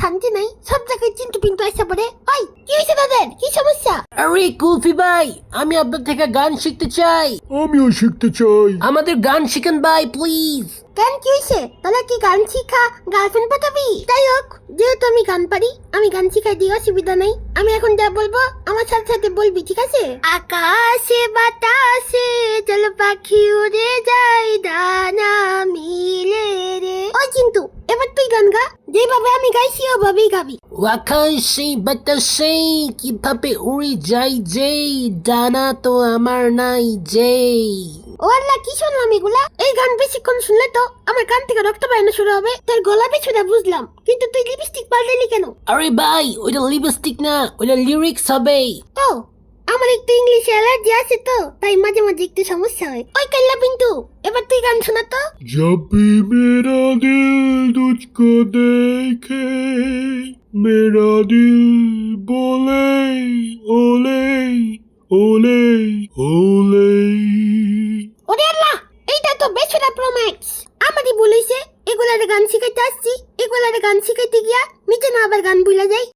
শান্তি নাই, সব জায়গায় চিন্টু পিন্টু আসছে পড়ে। ওই কি হয়েছে তাদের, কি সমস্যা? আরে কুলফি ভাই, আমি আপনার থেকে গান শিখতে চাই। আমিও শিখতে চাই। আমাদের গান শিখেন ভাই প্লিজ। গান কি হয়েছে? তাহলে কি গান শিখা গার্লফ্রেন্ড পাঠাবি? যাই হোক, যেহেতু আমি গান পারি, আমি গান শিখাই দিই, অসুবিধা নাই। আমি এখন যা বলবো আমার সাথে সাথে বলবি, ঠিক আছে? আকাশে বাতাসে জল পাখি উড়ে যায়, ডানা মিলে রে। ওই কিন্তু এবার তুই গান গা, যেভাবে আমি গাইছি ওভাবেই গাবি। আকাশে বাতাসে কিভাবে উড়ে যাই যে, ডানা তো আমার নাই যে। ও আল্লাহ, কি শুনলাম এগুলা? এই গান বেশিক্ষণ শুনলে তো আমার কান থেকে রক্ত বেরোনো শুরু হবে। তোর গলা বেছুটা বুঝলাম, কিন্তু তুই লিপস্টিক পাল্টালি কেন? আরে ভাই, ওইটা লিপস্টিক না, ওইটা লিরিক্স হবে। ও, আমার একটু ইংলিশে অ্যালার্জি আছে তো, তাই মাঝে মাঝে একটু সমস্যা হয়। ওই কাল্লা পিন্টু, এবার তুই গান শোনা তো। जब भी मेरा दिल तुझको देखे, मेरा दिल बोले ओले ओले ओले। ওরে আল্লাহ, এইটা তো বেছুরা প্রোম্যাক্স। আমারই ভুল হইছে, এগুলার গান শিখাইতে আসছি, এগুলার গান শিখাইতে গিয়া নিচে না আবার গান ভুলা যাই।